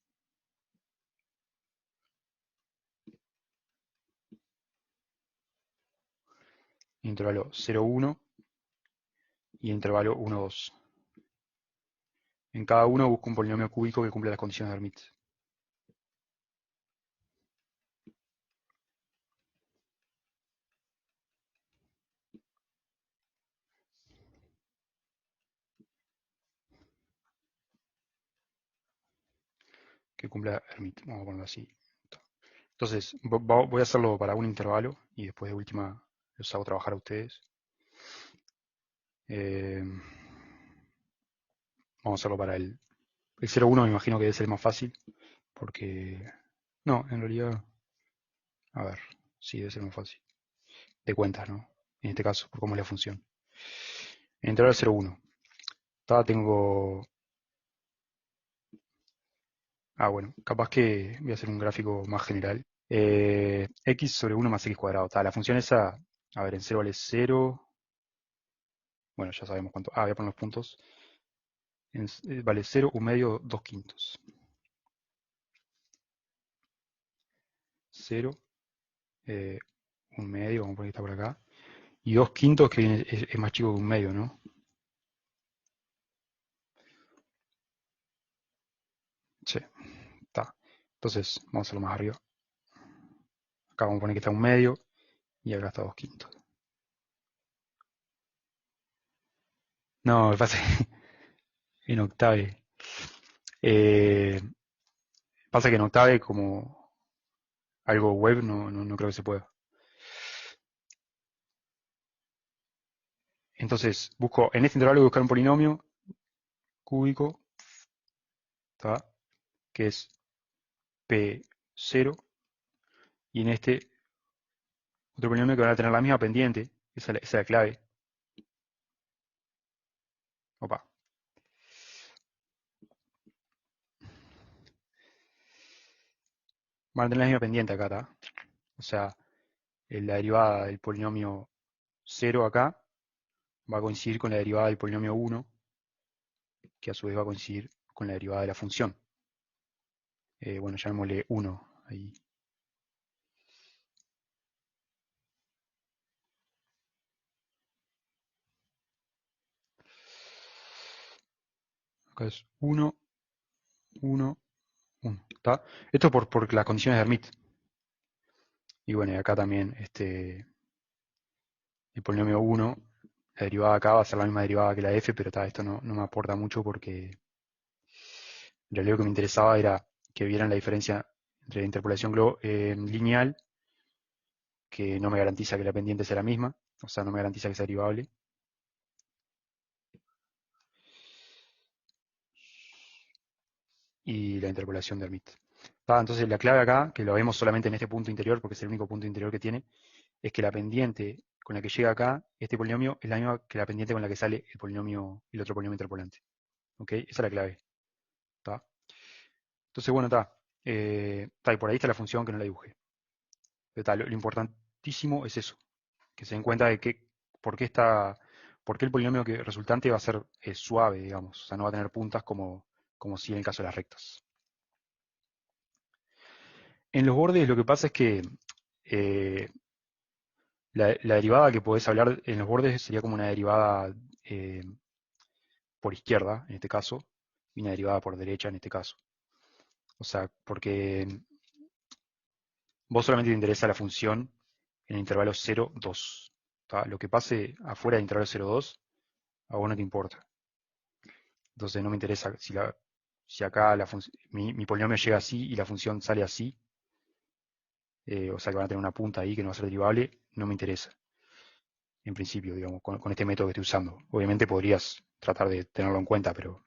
Intervalo 0, 1 y intervalo 1, 2. En cada uno busco un polinomio cúbico que cumpla las condiciones de Hermite. Que cumpla Hermite. Vamos a ponerlo así. Entonces, voy a hacerlo para un intervalo y después de última los hago trabajar a ustedes. Vamos a hacerlo para el 0,1, me imagino que debe ser el más fácil, porque... No, en realidad... A ver, sí, debe ser más fácil. De cuentas, ¿no? En este caso, por cómo es la función. En intervalo 0,1. Tengo... bueno, capaz que voy a hacer un gráfico más general. X sobre 1 más X cuadrado. La función esa, a ver, en 0 vale 0. Bueno, ya sabemos cuánto. Voy a poner los puntos. Vale 0, 1 medio, 2 quintos. 0, 1 medio, vamos a poner que está por acá. Y 2 quintos, que es más chico que 1 medio, ¿no? Sí, está. Entonces, vamos a hacerlo más arriba. Acá vamos a poner que está 1 medio y acá está 2 quintos. No, me pasa que en octave. Pasa que en octave, como algo web, no creo que se pueda. Entonces, en este intervalo voy a buscar un polinomio cúbico, ¿tá? Que es P0, y en este otro polinomio que van a tener la misma pendiente, esa es la clave. Opa. Van a tener la misma pendiente acá, ¿tá? O sea, la derivada del polinomio 0 acá va a coincidir con la derivada del polinomio 1, que a su vez va a coincidir con la derivada de la función. Bueno, llamémosle 1 ahí. Acá es 1, 1, 1. ¿Está? Esto por las condiciones de Hermite. Y bueno, y acá también el polinomio 1, la derivada acá va a ser la misma derivada que la f, pero esto no me aporta mucho porque en realidad lo que me interesaba era que vieran la diferencia entre la interpolación lineal, que no me garantiza que la pendiente sea la misma, o sea, no me garantiza que sea derivable. Y la interpolación de Hermite. Entonces la clave acá, que lo vemos solamente en este punto interior, porque es el único punto interior que tiene, es que la pendiente con la que llega acá, este polinomio, es la misma que la pendiente con la que sale el otro polinomio interpolante. ¿Ok? Esa es la clave. ¿Tá? Entonces, bueno, y por ahí está la función que no la dibujé. Pero lo importantísimo es eso, que se den cuenta de por qué el polinomio resultante va a ser suave, digamos, o sea, no va a tener puntas como si en el caso de las rectas. En los bordes lo que pasa es que eh, la derivada que podés hablar en los bordes sería como una derivada eh, por izquierda, en este caso, y una derivada por derecha, en este caso. O sea, porque vos solamente te interesa la función en el intervalo 0, 2. Lo que pase afuera del intervalo 0, 2, a vos no te importa. Entonces no me interesa si acá mi polinomio llega así y la función sale así, o sea que van a tener una punta ahí que no va a ser derivable, no me interesa. En principio, digamos, con este método que estoy usando. Obviamente podrías tratar de tenerlo en cuenta, pero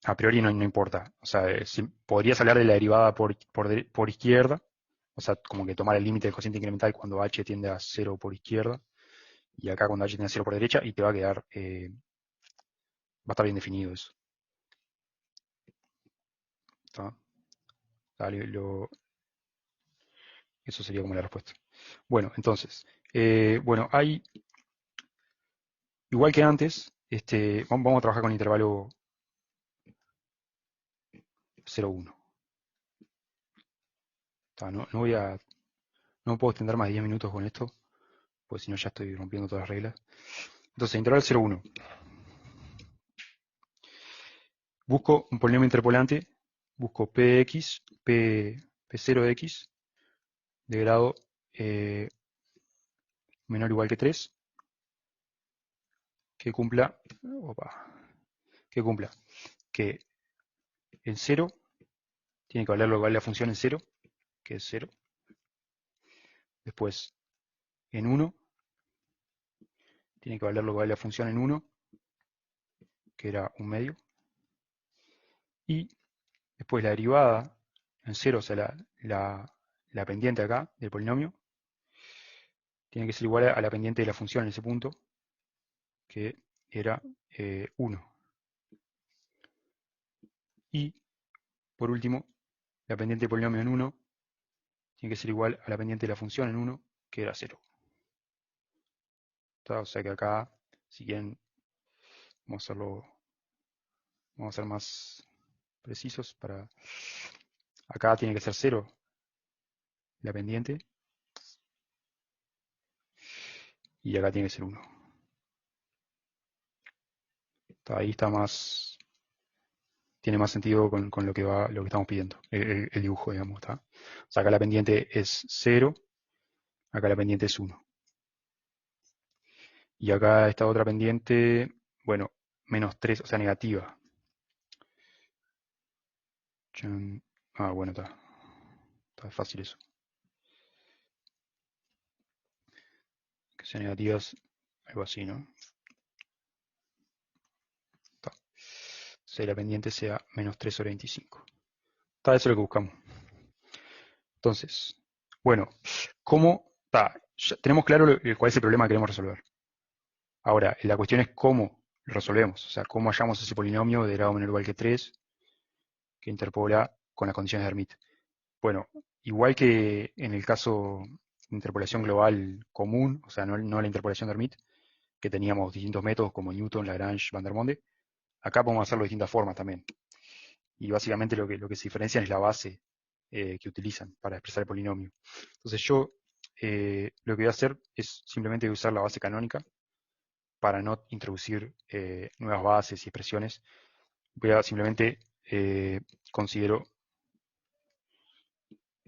a priori no importa. O sea, podrías hablar de la derivada por izquierda, o sea, como que tomar el límite del cociente incremental cuando h tiende a 0 por izquierda, y acá cuando h tiende a 0 por derecha, y te va a quedar, va a estar bien definido eso. ¿Está? Dale, eso sería como la respuesta. Bueno, entonces, bueno, hay, igual que antes, vamos a trabajar con el intervalo 0,1. No me puedo extender más de 10 minutos con esto, pues si no ya estoy rompiendo todas las reglas. Entonces, intervalo 0,1. Busco un polinomio interpolante, busco Px, P0 de x, de grado menor o igual que 3, que cumpla, que en 0 tiene que valer lo que vale la función en 0, que es 0. Después, en 1, tiene que valer lo que vale la función en 1, que era un medio. Y después la derivada en 0, o sea, la pendiente acá del polinomio, tiene que ser igual a la pendiente de la función en ese punto, que era 1. Y, por último, la pendiente del polinomio en 1 tiene que ser igual a la pendiente de la función en 1, que era 0. O sea que acá, si quieren, vamos a ser más precisos. Acá tiene que ser 0 la pendiente, y acá tiene que ser 1. Ahí tiene más sentido con lo que estamos pidiendo, el dibujo, digamos. O sea, acá la pendiente es 0, acá la pendiente es 1. Y acá esta otra pendiente, bueno, menos 3, o sea, negativa. Bueno, está fácil eso. Que sean negativas, algo así, ¿no? Está. Si la pendiente sea menos 3 sobre 25. Eso es lo que buscamos. Entonces, bueno, ¿cómo? Tenemos claro cuál es el problema que queremos resolver. Ahora, la cuestión es cómo lo resolvemos. O sea, cómo hallamos ese polinomio de grado menor o igual que 3 que interpola con las condiciones de Hermite. Bueno, igual que en el caso de interpolación global común, o sea, no la interpolación de Hermite, que teníamos distintos métodos como Newton, Lagrange, Van der Monde, acá podemos hacerlo de distintas formas también. Y básicamente lo que se diferencian es la base que utilizan para expresar el polinomio. Entonces yo lo que voy a hacer es simplemente usar la base canónica para no introducir nuevas bases y expresiones. Voy a simplemente considero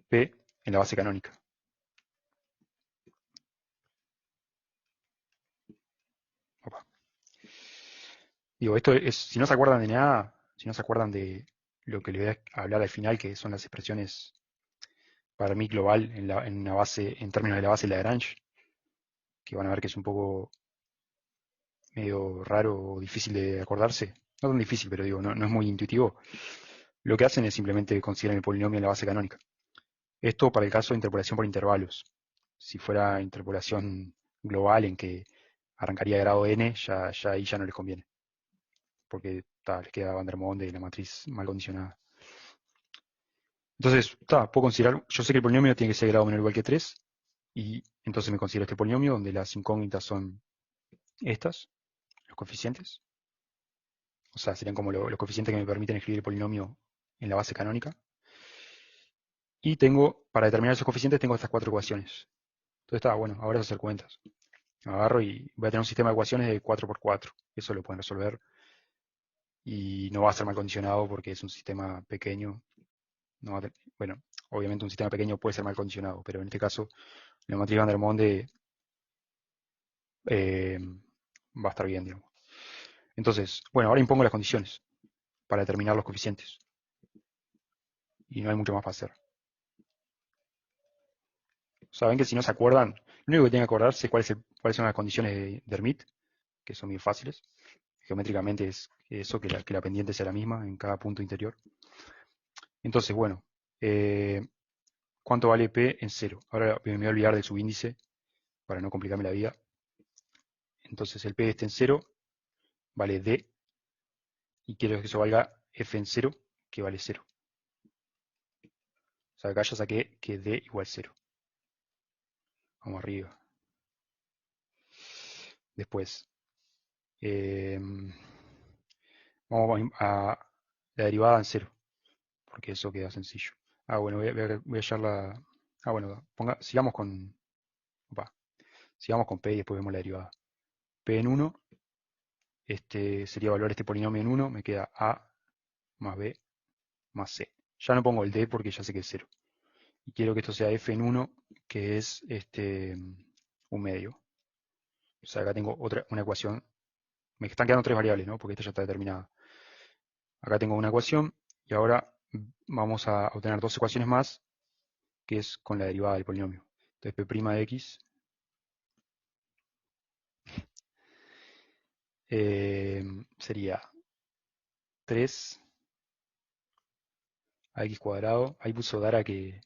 P en la base canónica. Opa. Digo, esto es, si no se acuerdan de nada, si no se acuerdan de lo que les voy a hablar al final, que son las expresiones para mí global en una base, en términos de la base de Lagrange, que van a ver que es un poco medio raro o difícil de acordarse. No tan difícil, pero digo, no es muy intuitivo. Lo que hacen es simplemente considerar el polinomio en la base canónica. Esto para el caso de interpolación por intervalos. Si fuera interpolación global en que arrancaría de grado n, ya ahí ya no les conviene. Porque les queda Van der Monde y la matriz mal condicionada. Entonces, puedo considerar, yo sé que el polinomio tiene que ser de grado menor o igual que 3, y entonces me considero este polinomio donde las incógnitas son estas, los coeficientes. O sea, serían como los coeficientes que me permiten escribir el polinomio en la base canónica. Y para determinar esos coeficientes, tengo estas 4 ecuaciones. Entonces bueno, ahora es hacer cuentas. Agarro y voy a tener un sistema de ecuaciones de 4×4. Eso lo pueden resolver. Y no va a ser mal condicionado porque es un sistema pequeño. Bueno, obviamente un sistema pequeño puede ser mal condicionado, pero en este caso, la matriz Van der Monde va a estar bien, digamos. Entonces, bueno, ahora impongo las condiciones para determinar los coeficientes. Y no hay mucho más para hacer. Saben que si no se acuerdan, Lo único que tiene que acordarse es cuáles son las condiciones de Hermite, que son bien fáciles. Geométricamente es eso, que la pendiente sea la misma en cada punto interior. Entonces, bueno, ¿cuánto vale P en 0? Ahora me voy a olvidar del subíndice para no complicarme la vida. Entonces el P este en 0 vale D, y quiero que eso valga F en 0, que vale 0. O sea, acá ya saqué que D igual 0. Vamos arriba. Después, vamos a la derivada en 0, porque eso queda sencillo. Bueno, voy a hallar la... bueno, sigamos con... sigamos con P y después vemos la derivada. P en 1, sería evaluar este polinomio en 1, me queda A más B más C. Ya no pongo el D porque ya sé que es 0. Y quiero que esto sea F en 1, que es un medio. O sea, acá tengo una ecuación. Me están quedando tres variables, ¿no? Porque esta ya está determinada. Acá tengo una ecuación y ahora vamos a obtener dos ecuaciones más, que es con la derivada del polinomio. Entonces P' de X sería 3 a X cuadrado. Ahí puso Dara que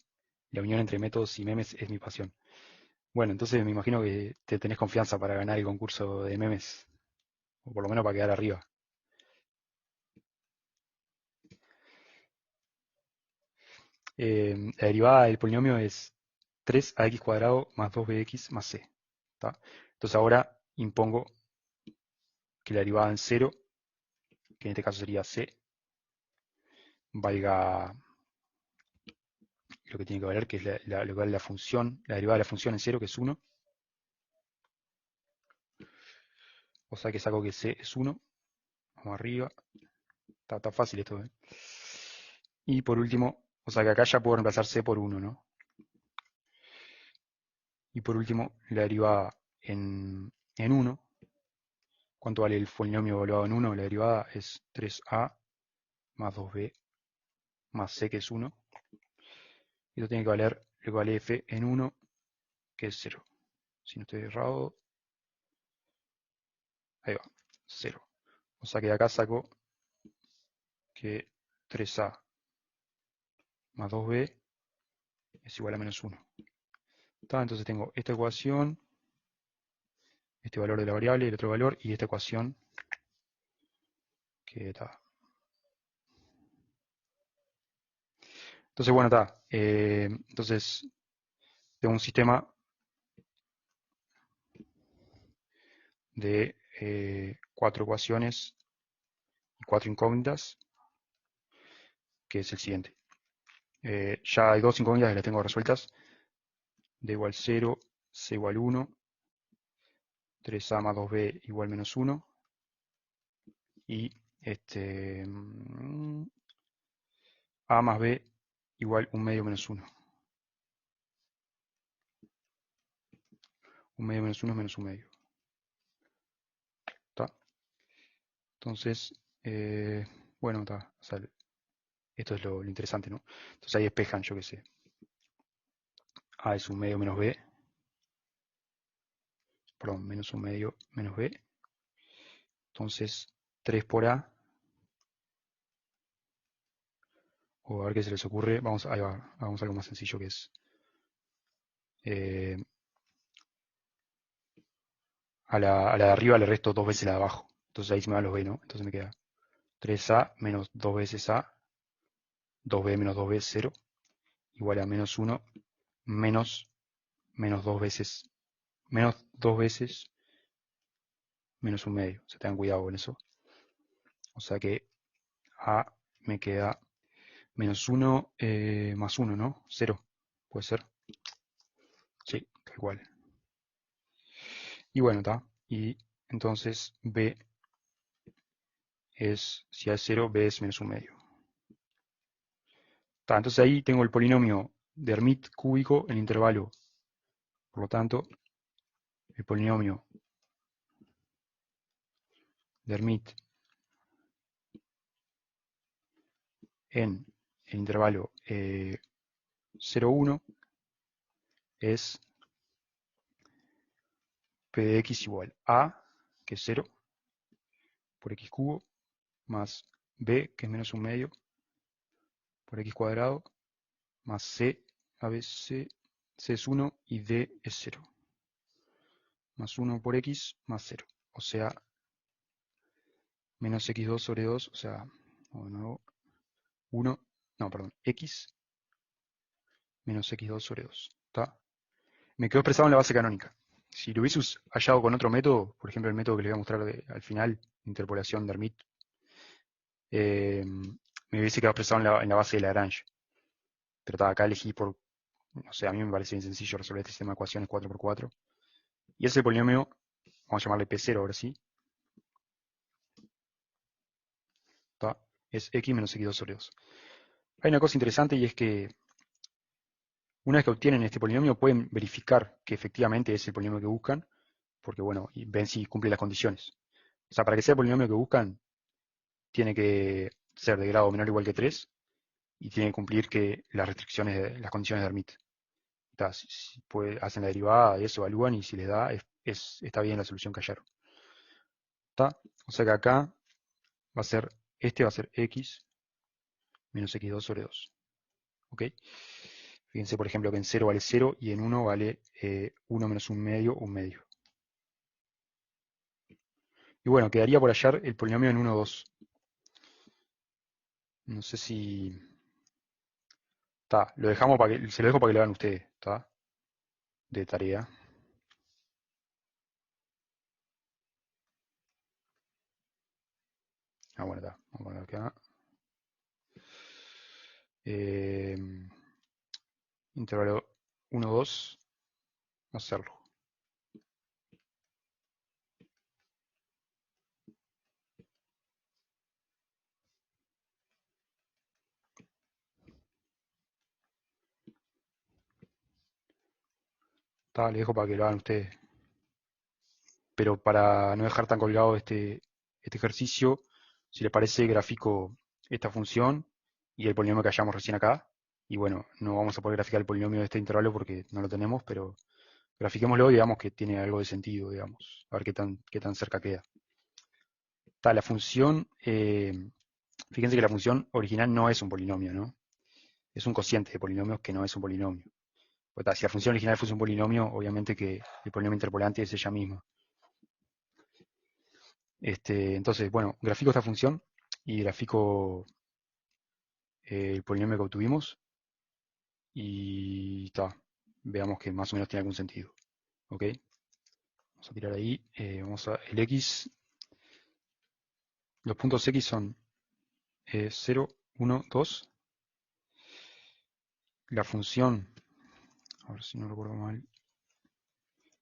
la unión entre métodos y memes es mi pasión. Bueno, entonces me imagino que te tenés confianza para ganar el concurso de memes, o por lo menos para quedar arriba. La derivada del polinomio es 3 a X cuadrado más 2bx más C. ¿Tá? Entonces ahora impongo que la derivada en 0, que en este caso sería C, valga lo que tiene que valer, que es lo que vale la función, la derivada de la función en 0, que es 1. O sea que saco que C es 1. Vamos arriba. Está fácil esto, ¿eh? Y por último, o sea que acá ya puedo reemplazar C por 1, ¿no? Y por último, la derivada en 1. ¿Cuánto vale el polinomio evaluado en 1? La derivada es 3a más 2b más c, que es 1. Y esto tiene que valer lo que vale f en 1, que es 0. Si no estoy errado, ahí va, 0. O sea que de acá saco que 3a más 2b es igual a menos 1. Entonces tengo esta ecuación, este valor de la variable, el otro valor, y esta ecuación que está. Entonces, bueno, está. Entonces, tengo un sistema de 4 ecuaciones y 4 incógnitas, que es el siguiente. Ya hay dos incógnitas que las tengo resueltas. D igual 0, C igual 1, 3A más 2B igual menos 1, y A más B igual 1 medio menos 1. 1 medio menos 1 es menos 1 medio. ¿Está? Entonces, bueno, está. O sea, esto es lo interesante, ¿no? Entonces ahí despejan, yo qué sé. A es 1 medio menos B. Perdón, menos 1 medio menos B. Entonces, 3 por A. O a ver qué se les ocurre. Ahí va, hagamos algo más sencillo, que es a la de arriba le resto dos veces la de abajo. Entonces ahí se me van los B, ¿no? Entonces me queda 3A menos 2 veces A, 2B menos 2B, 0, igual a menos 1, menos 2 veces, menos 1 medio. O sea, tengan cuidado con eso. O sea que A me queda menos 1 más 1, ¿no? 0. ¿Puede ser? Sí, tal cual. Y bueno, está. Y entonces B es, si A es 0, B es menos 1 medio. Entonces ahí tengo el polinomio de Hermite cúbico en intervalo. Por lo tanto, el polinomio de Hermite en el intervalo 0, 1 es P de x igual a, que es 0, por x cubo, más b, que es menos un medio, por x cuadrado, más c, a veces c es 1 y d es 0. Más 1 por x, más 0. O sea, menos x2 sobre 2, o sea, de nuevo, 1, no, perdón, x menos x2 sobre 2. ¿Está? Me quedó expresado en la base canónica. Si lo hubiese hallado con otro método, por ejemplo el método que les voy a mostrar al final, interpolación de Hermite, me hubiese quedado expresado en la base de Lagrange. Pero está, acá elegí por, no sé, a mí me parece bien sencillo resolver este sistema de ecuaciones 4x4. Y ese polinomio, vamos a llamarle P0 ahora sí, ¿está? Es x menos x2 sobre 2. Hay una cosa interesante y es que una vez que obtienen este polinomio pueden verificar que efectivamente es el polinomio que buscan, porque bueno, y ven si cumple las condiciones. O sea, para que sea el polinomio que buscan, tiene que ser de grado menor o igual que 3 y tiene que cumplir que las restricciones, las condiciones de Hermite. Si hacen la derivada y eso evalúan y si les da, está bien la solución que hallaron. ¿Está? O sea que acá va a ser, este va a ser x menos x2 sobre 2. ¿Ok? Fíjense, por ejemplo, que en 0 vale 0 y en 1 vale 1 menos un medio, un medio. Y bueno, quedaría por hallar el polinomio en 1, 2. No sé si... Lo dejamos se lo dejo para que lo hagan ustedes, ¿está? De tarea. Bueno, está. Vamos a poner acá. Eh, intervalo 1, 2. Hacerlo. Le dejo para que lo hagan ustedes. Pero para no dejar tan colgado este ejercicio, si les parece, grafico esta función y el polinomio que hallamos recién acá. Y bueno, no vamos a poder graficar el polinomio de este intervalo porque no lo tenemos, pero grafiquémoslo y veamos que tiene algo de sentido, digamos. A ver qué tan cerca queda. La función, fíjense que la función original no es un polinomio, ¿no? Es un cociente de polinomios que no es un polinomio. Pues, si la función original fuese un polinomio, obviamente que el polinomio interpolante es ella misma. Entonces, bueno, grafico esta función y grafico el polinomio que obtuvimos y veamos que más o menos tiene algún sentido. ¿Ok? Vamos a tirar ahí, el x, los puntos x son 0, 1, 2. La función, a ver si no recuerdo mal,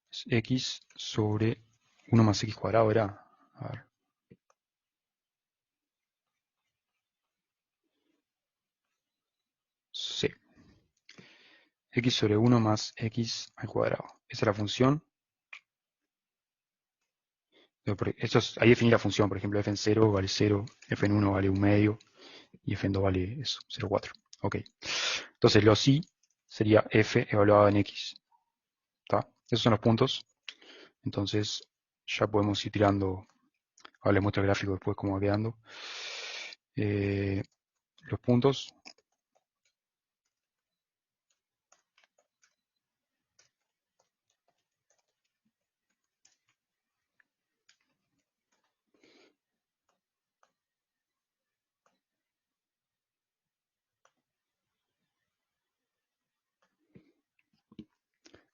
es x sobre 1 más x cuadrado, era. A ver. Sí. X sobre 1 más x al cuadrado. Esa es la función. Ahí definí la función, por ejemplo, f en 0 vale 0, f en 1 vale 1 medio y f en 2 vale eso, 0,4. Ok. Entonces, lo sí sería f evaluado en x. ¿Está? Esos son los puntos. Entonces, ya podemos ir tirando. Ahora les muestro el gráfico después cómo va quedando. Los puntos.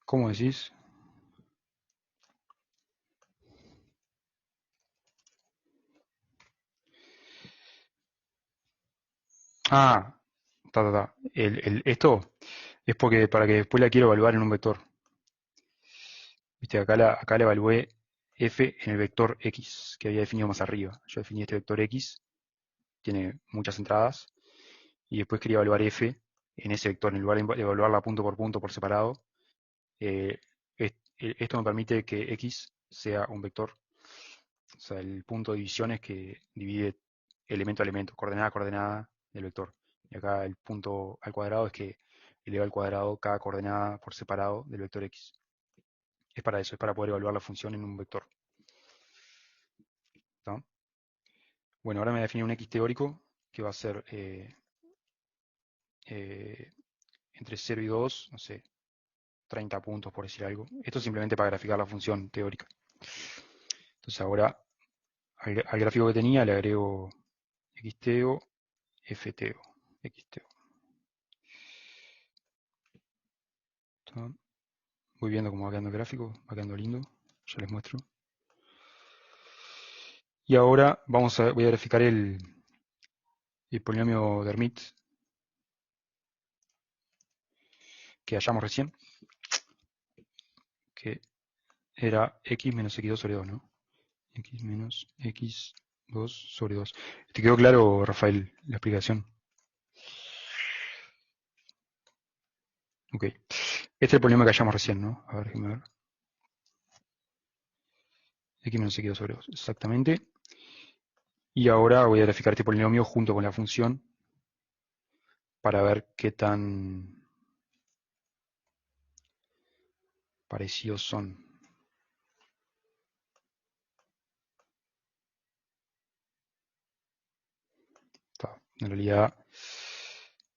¿Cómo decís? Ah, esto es porque para que después la quiero evaluar en un vector. Viste, acá la evalué f en el vector x que había definido más arriba. Yo definí este vector x, tiene muchas entradas, y después quería evaluar f en ese vector, en lugar de evaluarla punto por separado. Esto me permite que x sea un vector. O sea, el punto de división es que divide elemento a elemento, coordenada a coordenada del vector. Y acá el punto al cuadrado es que eleva al cuadrado cada coordenada por separado del vector x. es para eso, es para poder evaluar la función en un vector. ¿Está? Bueno, ahora me voy a definir un X teórico que va a ser entre 0 y 2, no sé, 30 puntos por decir algo. Esto es simplemente para graficar la función teórica. Entonces ahora al gráfico que tenía le agrego xteo, fteo, xteo. ¿Está? Voy viendo cómo va quedando el gráfico, va quedando lindo, ya les muestro. Y ahora voy a verificar el polinomio de Hermite que hallamos recién, que era x menos x2 sobre 2, ¿no? X menos x2 sobre 2. ¿Te quedó claro, Rafael, la explicación? Ok. Este es el polinomio que hallamos recién, ¿no? A ver, déjame ver. X menos x2 sobre 2, exactamente. Y ahora voy a verificar este polinomio junto con la función para ver qué tan parecidos son. En realidad,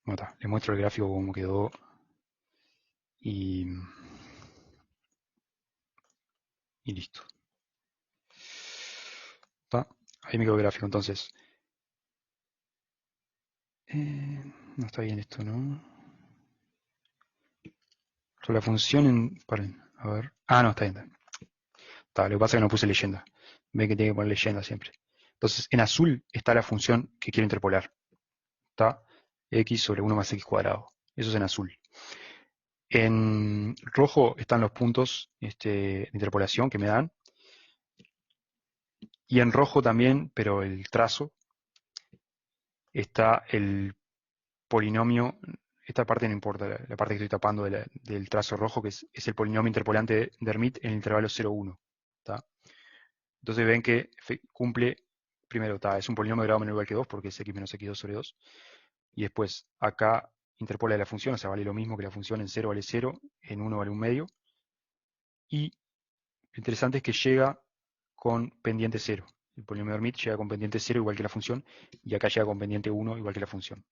bueno, les muestro el gráfico como quedó y listo. ¿Está? Ahí me quedó el gráfico, entonces. No está bien esto, ¿no? Pero la función en... Paren, a ver. Ah, no, está bien. Está, lo que pasa es que no puse leyenda. Ven que tiene que poner leyenda siempre. Entonces, en azul está la función que quiero interpolar. Está x sobre 1 más x cuadrado. Eso es en azul. En rojo están los puntos de interpolación que me dan. Y en rojo también, pero el trazo, está el polinomio. Esta parte no importa, la parte que estoy tapando del trazo rojo, que es el polinomio interpolante de Hermite en el intervalo 0,1. Entonces ven que cumple, primero, es un polinomio de grado menor o igual que 2, porque es x menos x2 sobre 2. Y después, acá interpola la función, o sea, vale lo mismo que la función en 0 vale 0, en 1 vale 1 medio. Y lo interesante es que llega con pendiente 0. El polinomio de Hermite llega con pendiente 0 igual que la función, y acá llega con pendiente 1 igual que la función.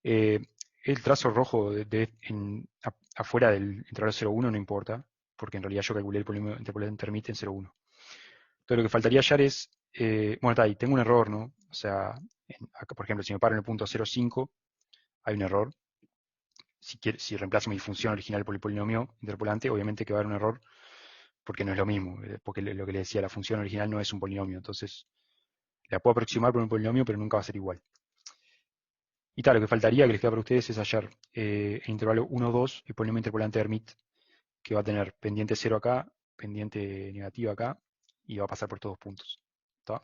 El trazo rojo afuera del intervalo 0,1 no importa, porque en realidad yo calculé el polinomio interpolante de Hermite en 0,1. Entonces lo que faltaría hallar es, bueno, está ahí, tengo un error, ¿no? O sea, acá, por ejemplo, si me paro en el punto 0,5, hay un error. Si reemplazo mi función original por el polinomio interpolante, obviamente que va a haber un error, porque no es lo mismo, porque lo que le decía, la función original no es un polinomio, entonces la puedo aproximar por un polinomio, pero nunca va a ser igual. Y tal, lo que faltaría que les queda para ustedes es hallar el intervalo 1, 2, el polinomio interpolante de Hermite, que va a tener pendiente 0 acá, pendiente negativa acá, y va a pasar por todos puntos. ¿Está?